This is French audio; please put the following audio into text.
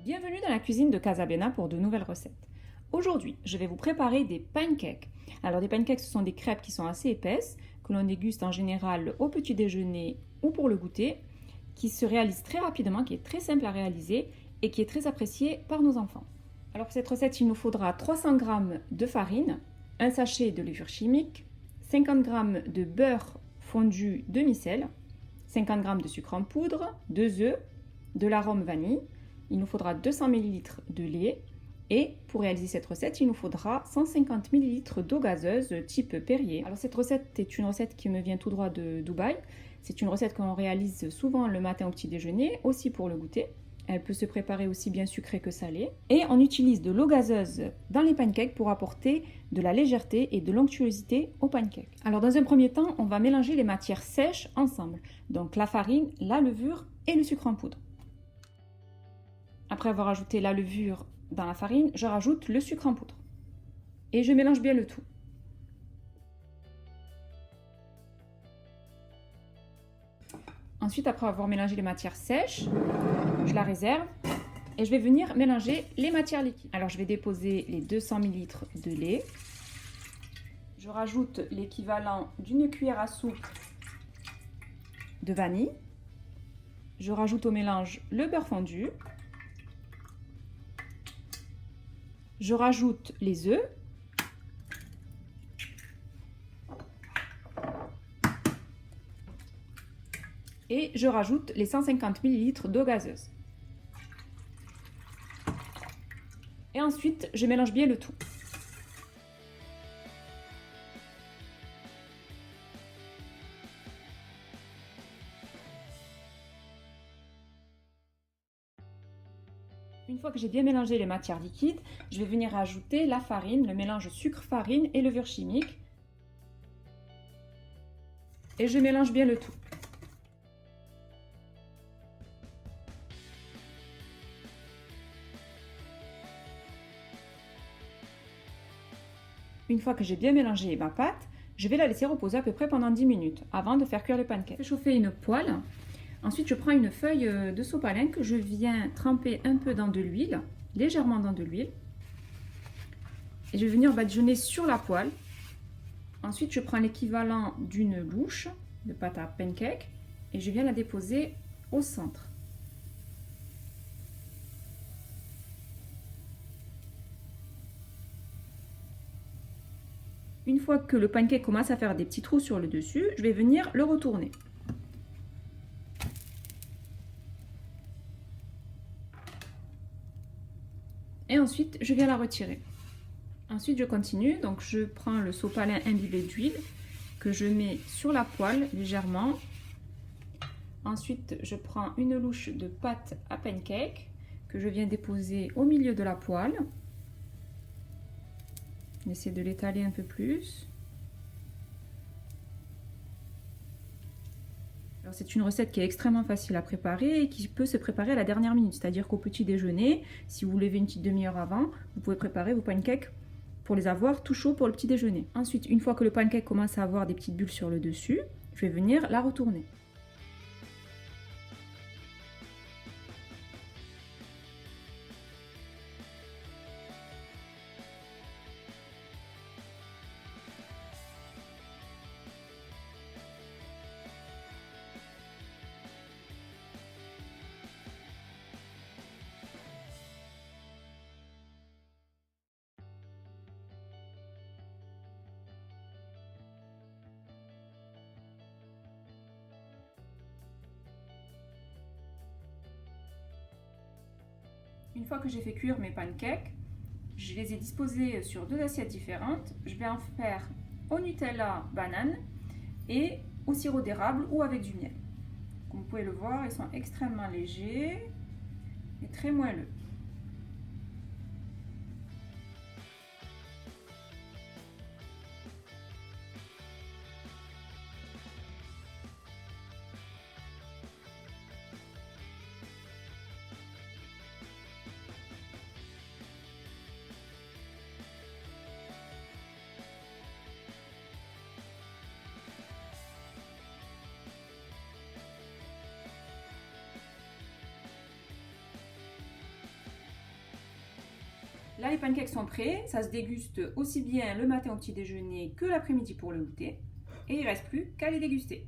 Bienvenue dans la cuisine de Casabena pour de nouvelles recettes. Aujourd'hui, je vais vous préparer des pancakes. Alors des pancakes, ce sont des crêpes qui sont assez épaisses, que l'on déguste en général au petit déjeuner ou pour le goûter, qui se réalisent très rapidement, qui est très simple à réaliser et qui est très apprécié par nos enfants. Alors pour cette recette, il nous faudra 300 g de farine, un sachet de levure chimique, 50 g de beurre fondu demi-sel, 50 g de sucre en poudre, 2 œufs, de l'arôme vanille. Il nous faudra 200 ml de lait et pour réaliser cette recette, il nous faudra 150 ml d'eau gazeuse type Perrier. Alors cette recette est une recette qui me vient tout droit de Dubaï. C'est une recette qu'on réalise souvent le matin au petit déjeuner, aussi pour le goûter. Elle peut se préparer aussi bien sucrée que salée. Et on utilise de l'eau gazeuse dans les pancakes pour apporter de la légèreté et de l'onctuosité aux pancakes. Alors dans un premier temps, on va mélanger les matières sèches ensemble. Donc la farine, la levure et le sucre en poudre. Après avoir ajouté la levure dans la farine, je rajoute le sucre en poudre. Et je mélange bien le tout. Ensuite, après avoir mélangé les matières sèches, je la réserve et je vais venir mélanger les matières liquides. Alors, je vais déposer les 200 ml de lait. Je rajoute l'équivalent d'une cuillère à soupe de vanille. Je rajoute au mélange le beurre fondu. Je rajoute les œufs. Et je rajoute les 150 ml d'eau gazeuse. Et ensuite, je mélange bien le tout. Une fois que j'ai bien mélangé les matières liquides, je vais venir ajouter la farine, le mélange sucre-farine et levure chimique. Et je mélange bien le tout. Une fois que j'ai bien mélangé ma pâte, je vais la laisser reposer à peu près pendant 10 minutes avant de faire cuire les pancakes. Je vais chauffer une poêle. Ensuite, je prends une feuille de sopalin que je viens tremper un peu dans de l'huile, légèrement dans de l'huile. Et je vais venir badigeonner sur la poêle. Ensuite, je prends l'équivalent d'une louche de pâte à pancake et je viens la déposer au centre. Une fois que le pancake commence à faire des petits trous sur le dessus, je vais venir le retourner. Et ensuite, je viens la retirer. Ensuite, je continue. Donc, je prends le sopalin imbibé d'huile que je mets sur la poêle légèrement. Ensuite, je prends une louche de pâte à pancake que je viens déposer au milieu de la poêle. J'essaie de l'étaler un peu plus. C'est une recette qui est extrêmement facile à préparer et qui peut se préparer à la dernière minute. C'est-à-dire qu'au petit déjeuner, si vous vous levez une petite demi-heure avant, vous pouvez préparer vos pancakes pour les avoir tout chauds pour le petit déjeuner. Ensuite, une fois que le pancake commence à avoir des petites bulles sur le dessus, je vais venir la retourner. Une fois que j'ai fait cuire mes pancakes, je les ai disposés sur deux assiettes différentes. Je vais en faire au Nutella banane et au sirop d'érable ou avec du miel. Comme vous pouvez le voir, ils sont extrêmement légers et très moelleux. Là, les pancakes sont prêts, ça se déguste aussi bien le matin au petit déjeuner que l'après-midi pour le goûter. Et il ne reste plus qu'à les déguster.